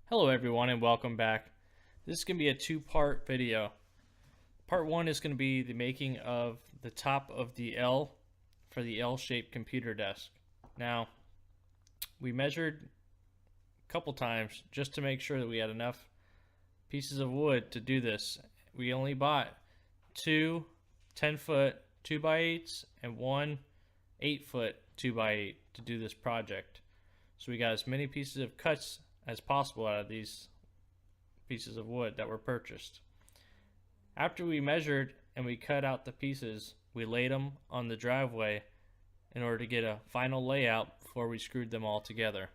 Hello everyone and welcome back. This is going to be a two-part video. Part one is going to be the making of the top of the L for the L-shaped computer desk. Now, we measured a couple times just to make sure that we had enough pieces of wood to do this. We only bought two 10-foot 2x8s and one 8-foot 2x8 to do this project. So we got as many pieces of cuts as possible out of these pieces of wood that were purchased. After we measured and we cut out the pieces, we laid them on the driveway in order to get a final layout before we screwed them all together.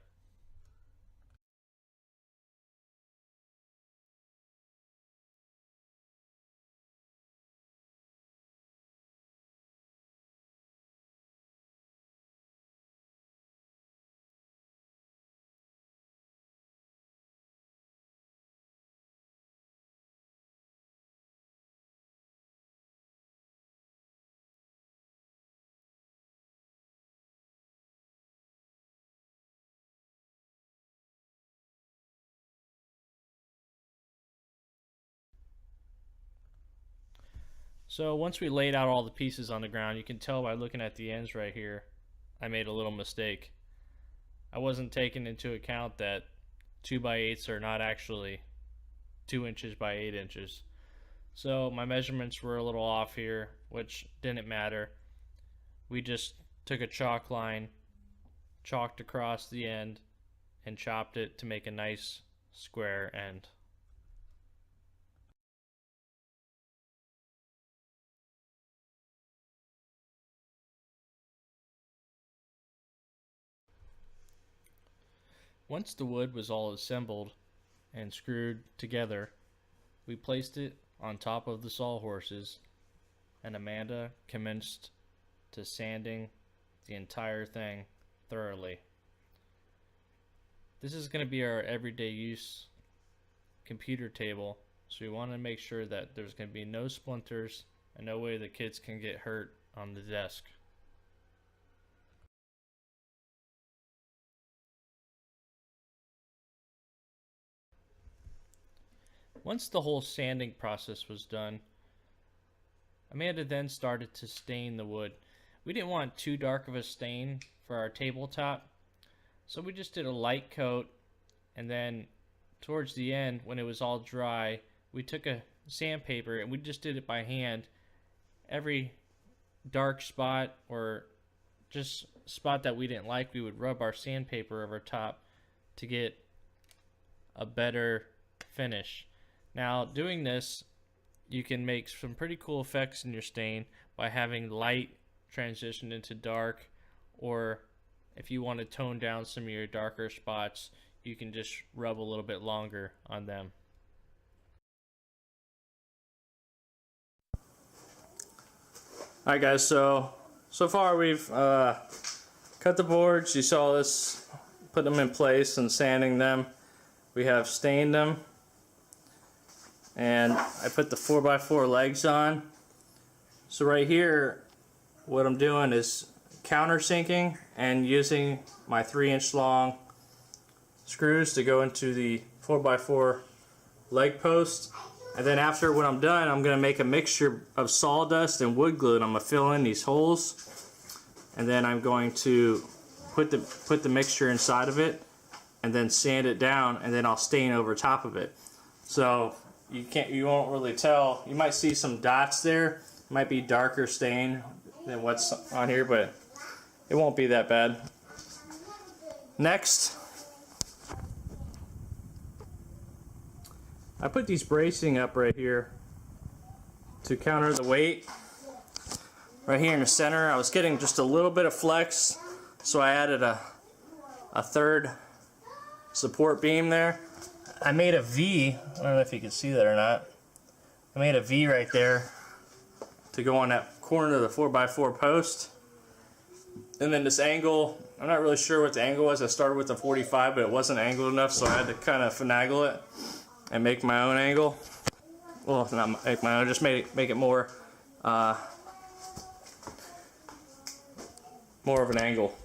So once we laid out all the pieces on the ground, you can tell by looking at the ends right here, I made a little mistake. I wasn't taking into account that 2x8s are not actually 2 inches by 8 inches. So my measurements were a little off here, which didn't matter. We just took a chalk line, chalked across the end, and chopped it to make a nice square end. Once the wood was all assembled and screwed together, we placed it on top of the sawhorses, and Amanda commenced to sanding the entire thing thoroughly. This is going to be our everyday use computer table, so we want to make sure that there's going to be no splinters and no way the kids can get hurt on the desk. Once the whole sanding process was done, Amanda then started to stain the wood. We didn't want too dark of a stain for our tabletop, so we just did a light coat, and then towards the end, when it was all dry, we took a sandpaper and we just did it by hand. Every dark spot or just spot that we didn't like, we would rub our sandpaper over top to get a better finish. Now, doing this, you can make some pretty cool effects in your stain by having light transition into dark, or if you want to tone down some of your darker spots, you can just rub a little bit longer on them. Alright guys, so far we've cut the boards. You saw us put them in place and sanding them. We have stained them, and I put the 4x4 legs on. So right here, what I'm doing is countersinking and using my 3-inch long screws to go into the 4x4 leg post. And then after when I'm done, I'm going to make a mixture of sawdust and wood glue, and I'm going to fill in these holes. And then I'm going to put the mixture inside of it and then sand it down, and then I'll stain over top of it. So you won't really tell. You might see some dots there. It might be darker stain than what's on here, but it won't be that bad. Next, I put these bracing up right here to counter the weight. Right here in the center, I was getting just a little bit of flex, so I added a third support beam there. I made a V, I don't know if you can see that or not. I made a V right there to go on that corner of the 4x4 post. And then this angle, I'm not really sure what the angle was. I started with a 45, but it wasn't angled enough, so I had to kind of finagle it and make my own angle. Well, not make my own, just make it more of an angle.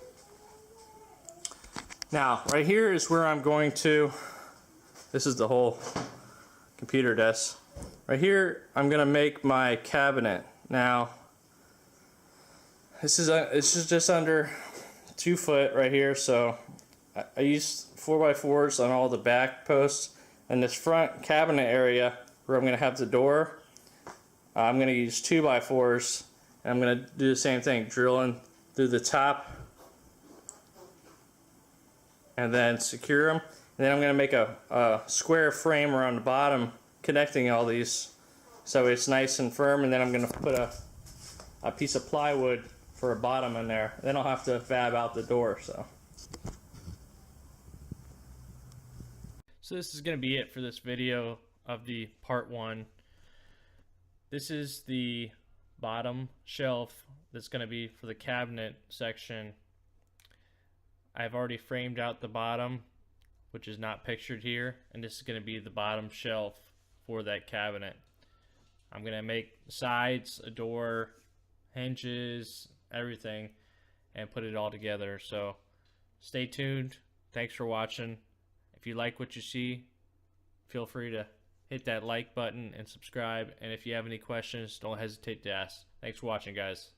Now, right here is where I'm going to This is the whole computer desk. Right here, I'm gonna make my cabinet. Now, this is just under 2 foot right here, so I used 4x4s on all the back posts, and this front cabinet area where I'm gonna have the door, I'm gonna use 2x4s, and I'm gonna do the same thing, drilling through the top, and then secure them. And then I'm gonna make a square frame around the bottom, connecting all these, so it's nice and firm. And then I'm gonna put a piece of plywood for a bottom in there. Then I'll have to fab out the door. So this is going to be it for this video of the part 1. This is the bottom shelf that's going to be for the cabinet section. I've already framed out the bottom, which is not pictured here, and this is going to be the bottom shelf for that cabinet. I'm going to make sides, a door, hinges, everything, and put it all together. So stay tuned. Thanks for watching. If you like what you see, feel free to hit that like button and subscribe. And if you have any questions, don't hesitate to ask. Thanks for watching, guys.